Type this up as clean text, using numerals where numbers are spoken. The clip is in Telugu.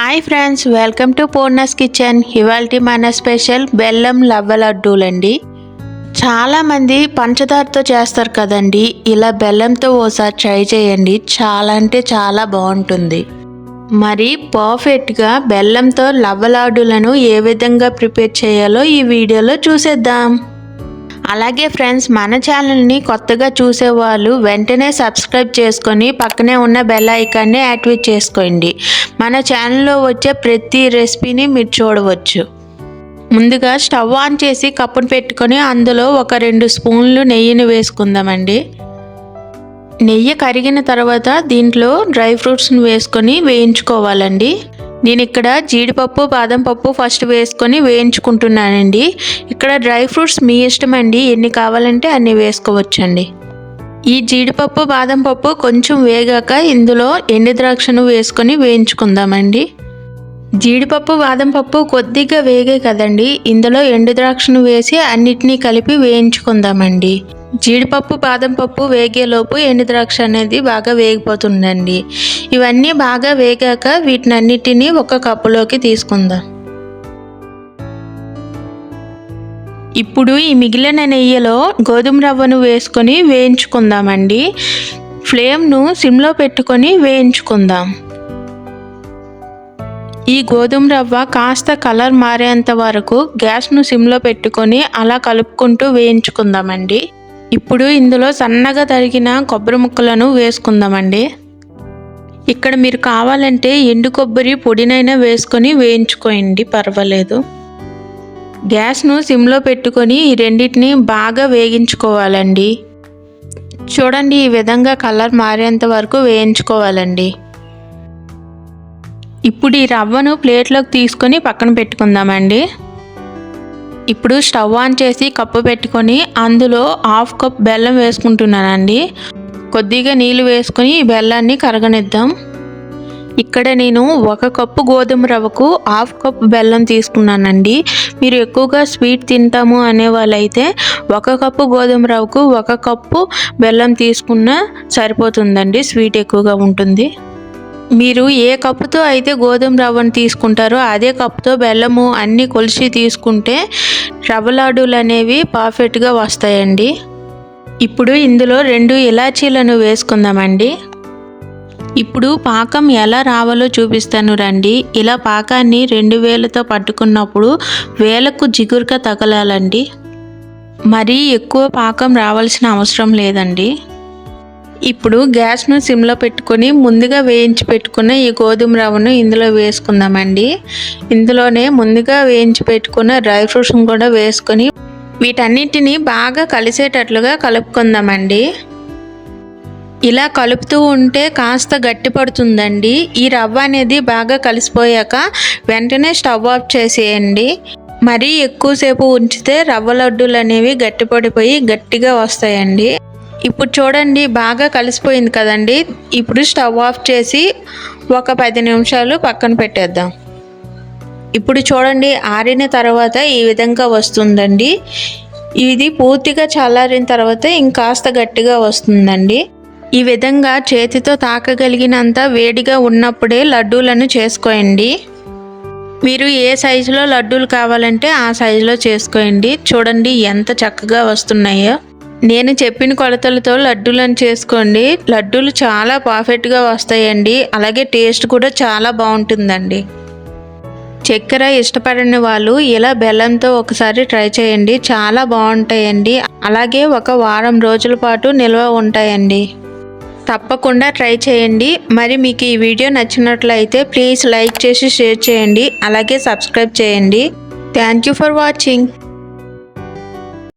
Hi friends, welcome to Purna's kitchen. ఇవాల్టి మన స్పెషల్ బెల్లం లవ్వ లడ్డూలండి. చాలామంది పంచదారతో చేస్తారు కదండి, ఇలా బెల్లంతో ఓసారి ట్రై చేయండి. చాలా అంటే చాలా బాగుంటుంది. మరి పర్ఫెక్ట్గా బెల్లంతో లవ్వ లడ్డూలను ఏ విధంగా ప్రిపేర్ చేయాలో ఈ వీడియోలో చూసేద్దాం. అలాగే ఫ్రెండ్స్, మన ఛానల్ని కొత్తగా చూసేవాళ్ళు వెంటనే సబ్స్క్రైబ్ చేసుకొని పక్కనే ఉన్న బెల్ ఐకాన్ని యాక్టివేట్ చేసుకోండి. మన ఛానల్లో వచ్చే ప్రతి రెసిపీని మీరు చూడవచ్చు. ముందుగా స్టవ్ ఆన్ చేసి కప్పును పెట్టుకొని అందులో ఒక 2 స్పూన్లు నెయ్యిని వేసుకుందామండి. నెయ్యి కరిగిన తర్వాత దీంట్లో డ్రై ఫ్రూట్స్ని వేసుకొని వేయించుకోవాలండి. నేను ఇక్కడ జీడిపప్పు, బాదం పప్పు ఫస్ట్ వేసుకొని వేయించుకుంటున్నానండి. ఇక్కడ డ్రై ఫ్రూట్స్ మీ ఇష్టం అండి, ఎన్ని కావాలంటే అన్ని వేసుకోవచ్చండి. ఈ జీడిపప్పు, బాదం పప్పు కొంచెం వేగాక ఇందులో ఎండు ద్రాక్షను వేసుకొని వేయించుకుందామండి. జీడిపప్పు, బాదం పప్పు కొద్దిగా వేగే కదండి, ఇందులో ఎండు ద్రాక్షను వేసి అన్నిటినీ కలిపి వేయించుకుందామండి. జీడిపప్పు, బాదం పప్పు వేగేలోపు ఎండు ద్రాక్ష అనేది బాగా వేగిపోతుందండి. ఇవన్నీ బాగా వేగాక వీటినన్నిటినీ ఒక కప్పులోకి తీసుకుందాం. ఇప్పుడు ఈ మిగిలిన నెయ్యిలో గోధుమ రవ్వను వేసుకొని వేయించుకుందామండి. ఫ్లేమ్ను సిమ్లో పెట్టుకొని వేయించుకుందాం. ఈ గోధుమ రవ్వ కాస్త కలర్ మారేంత వరకు గ్యాస్ను సిమ్లో పెట్టుకొని అలా కలుపుకుంటూ వేయించుకుందామండి. ఇప్పుడు ఇందులో సన్నగా తరిగిన కొబ్బరి ముక్కలను వేసుకుందామండి. ఇక్కడ మీరు కావాలంటే ఎండు కొబ్బరి పొడినైనా వేసుకొని వేయించుకోండి, పర్వాలేదు. గ్యాస్ను సిమ్లో పెట్టుకొని ఈ రెండింటిని బాగా వేగించుకోవాలండి. చూడండి, ఈ విధంగా కలర్ మారేంత వరకు వేయించుకోవాలండి. ఇప్పుడు ఈ రవ్వను ప్లేట్లోకి తీసుకొని పక్కన పెట్టుకుందామండి. ఇప్పుడు స్టవ్ ఆన్ చేసి కప్పు పెట్టుకొని అందులో 1/2 కప్ బెల్లం వేసుకుంటున్నానండి. కొద్దిగా నీళ్ళు వేసుకొని ఈ బెల్లాన్ని కరగనిద్దాం. ఇక్కడ నేను 1 కప్పు గోధుమ రవ్వకు 1/2 కప్ బెల్లం తీసుకున్నానండి. మీరు ఎక్కువగా స్వీట్ తింటాము అనే వాళ్ళైతే 1 కప్పు గోధుమ రవ్వకు 1 కప్పు బెల్లం తీసుకున్నా సరిపోతుందండి, స్వీట్ ఎక్కువగా ఉంటుంది. మీరు ఏ కప్పుతో అయితే గోధుమ రవ్వను తీసుకుంటారో అదే కప్పుతో బెల్లము అన్నీ కొలిచి తీసుకుంటే రవ్వ లడ్డూలు అనేవి పర్ఫెక్ట్గా వస్తాయండి. ఇప్పుడు ఇందులో 2 ఇలాచీలను వేసుకుందామండి. ఇప్పుడు పాకం ఎలా రావాలో చూపిస్తాను రండి. ఇలా పాకాన్ని 2 వేలతో పట్టుకున్నప్పుడు వేలకు జిగురుగా తగలాలండి. మరీ ఎక్కువ పాకం రావాల్సిన అవసరం లేదండి. ఇప్పుడు గ్యాస్ను సిమ్లో పెట్టుకొని ముందుగా వేయించి పెట్టుకున్న ఈ గోధుమ రవ్వను ఇందులో వేసుకుందామండి. ఇందులోనే ముందుగా వేయించి పెట్టుకున్న డ్రై ఫ్రూట్స్ని కూడా వేసుకొని వీటన్నిటిని బాగా కలిసేటట్లుగా కలుపుకుందామండి. ఇలా కలుపుతూ ఉంటే కాస్త గట్టి పడుతుందండి. ఈ రవ్వ అనేది బాగా కలిసిపోయాక వెంటనే స్టవ్ ఆఫ్ చేసేయండి. మరీ ఎక్కువసేపు ఉంచితే రవ్వ లడ్డూలు అనేవి గట్టిపడిపోయి గట్టిగా వస్తాయండి. ఇప్పుడు చూడండి, బాగా కలిసిపోయింది కదండి. ఇప్పుడు స్టవ్ ఆఫ్ చేసి ఒక 10 నిమిషాలు పక్కన పెట్టేద్దాం. ఇప్పుడు చూడండి, ఆరిన తర్వాత ఈ విధంగా వస్తుందండి. ఇది పూర్తిగా చల్లారిన తర్వాత ఇంకాస్త గట్టిగా వస్తుందండి. ఈ విధంగా చేతితో తాకగలిగినంత వేడిగా ఉన్నప్పుడే లడ్డూలను చేసుకోండి. మీరు ఏ సైజులో లడ్డూలు కావాలంటే ఆ సైజులో చేసుకోండి. చూడండి ఎంత చక్కగా వస్తున్నాయో. నేను చెప్పిన కొలతలతో లడ్డూలను చేసుకోండి. లడ్డూలు చాలా పర్ఫెక్ట్గా వస్తాయండి. అలాగే టేస్ట్ కూడా చాలా బాగుంటుందండి. చక్కెర ఇష్టపడని వాళ్ళు ఇలా బెల్లంతో ఒకసారి ట్రై చేయండి, చాలా బాగుంటాయండి. అలాగే 1 వారం రోజుల పాటు నిల్వ ఉంటాయండి. తప్పకుండా ట్రై చేయండి. మరి మీకు ఈ వీడియో నచ్చినట్లయితే ప్లీజ్ లైక్ చేసి షేర్ చేయండి. అలాగే సబ్స్క్రైబ్ చేయండి. Thank you for watching.